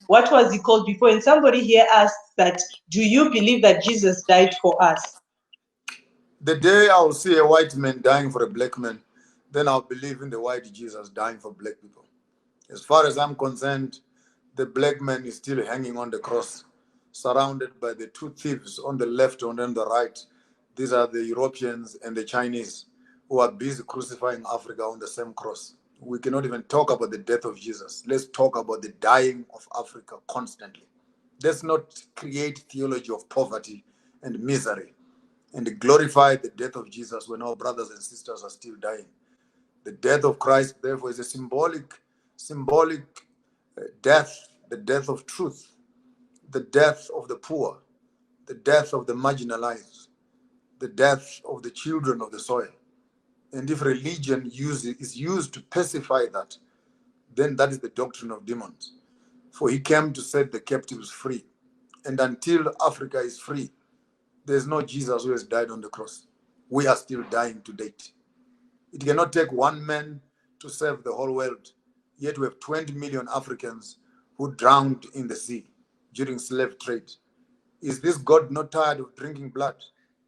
What was he called before? And somebody here asked that, do you believe that Jesus died for us? The day I will see a white man dying for a black man, then I'll believe in the white Jesus dying for black people. As far as I'm concerned, the black man is still hanging on the cross, surrounded by the two thieves on the left and on the right. These are the Europeans and the Chinese who are busy crucifying Africa on the same cross. We cannot even talk about the death of Jesus. Let's talk about the dying of Africa constantly. Let's not create theology of poverty and misery and glorify the death of Jesus when our brothers and sisters are still dying. The death of Christ, therefore, is a symbolic death, the death of truth, the death of the poor, the death of the marginalized, the death of the children of the soil. And if religion is used to pacify that, then that is the doctrine of demons. For he came to set the captives free. And until Africa is free, there's no Jesus who has died on the cross. We are still dying to date. It cannot take one man to save the whole world. Yet we have 20 million Africans who drowned in the sea during slave trade. Is this God not tired of drinking blood?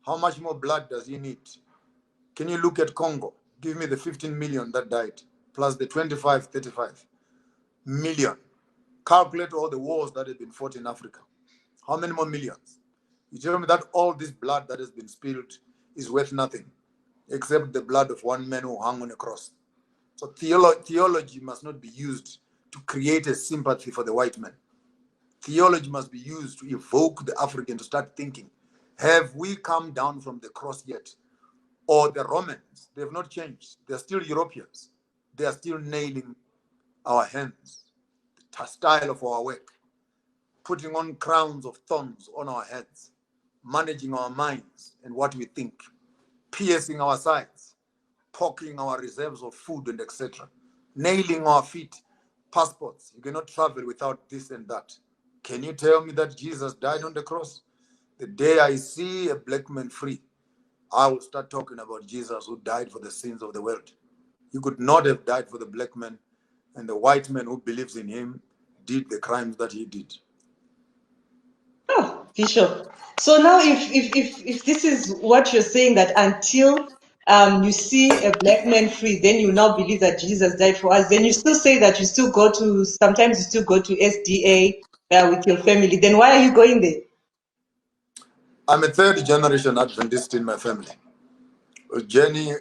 How much more blood does he need? Can you look at Congo? Give me the 15 million that died, plus the 25, 35 million. Calculate all the wars that have been fought in Africa. How many more millions? You tell me that all this blood that has been spilled is worth nothing, except the blood of one man who hung on a cross. So theology must not be used to create a sympathy for the white man. Theology must be used to evoke the African to start thinking, have we come down from the cross yet? Or the Romans, they have not changed. They're still Europeans. They are still nailing our hands, the style of our work, putting on crowns of thorns on our heads, managing our minds and what we think, piercing our sides, poking our reserves of food and etc., nailing our feet, passports. You cannot travel without this and that. Can you tell me that Jesus died on the cross? The day I see a black man free, I will start talking about Jesus who died for the sins of the world. He could not have died for the black man, and the white man who believes in him did the crimes that he did. Oh, Bishop. So now, if this is what you're saying, that until you see a black man free, then you now believe that Jesus died for us. Then you still say that you still go to, sometimes you still go to SDA with your family. Then why are you going there? I'm a third generation Adventist in my family. A journey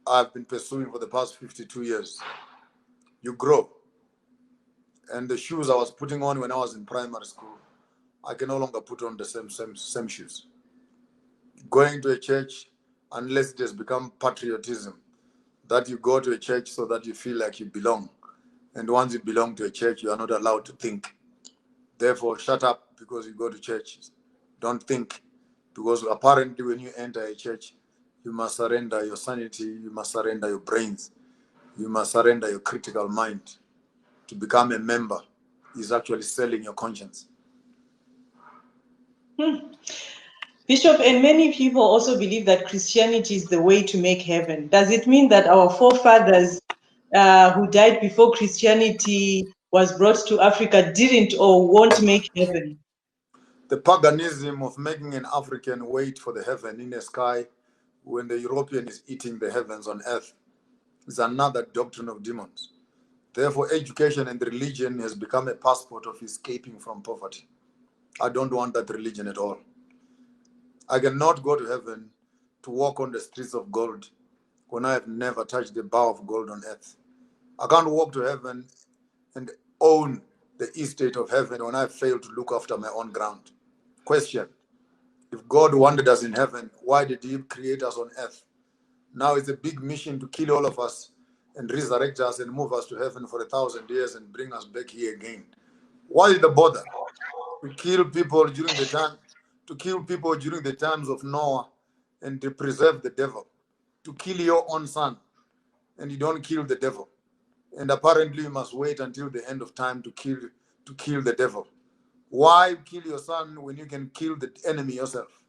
I've been pursuing for the past 52 years. You grow. And the shoes I was putting on when I was in primary school, I can no longer put on the same shoes. Going to a church, unless it has become patriotism, that you go to a church so that you feel like you belong. And once you belong to a church, you are not allowed to think. Therefore, shut up because you go to church. Don't think. Because apparently when you enter a church, you must surrender your sanity, you must surrender your brains, you must surrender your critical mind. To become a member is actually selling your conscience. Bishop, and many people also believe that Christianity is the way to make heaven. Does it mean that our forefathers who died before Christianity was brought to Africa didn't or won't make heaven? The paganism of making an African wait for the heaven in the sky when the European is eating the heavens on earth is another doctrine of demons. Therefore, education and religion has become a passport of escaping from poverty. I don't want that religion at all. I cannot go to heaven to walk on the streets of gold when I have never touched the bar of gold on earth. I can't walk to heaven and own the estate of heaven when I fail to look after my own ground. Question: if God wanted us in heaven, why did he create us on earth? Now it's a big mission to kill all of us and resurrect us and move us to heaven for 1,000 years and bring us back here again. Why the bother? To kill people during the time, to kill people during the times of Noah and to preserve the devil. To kill your own son and you don't kill the devil. And apparently you must wait until the end of time to kill the devil. Why kill your son when you can kill the enemy yourself?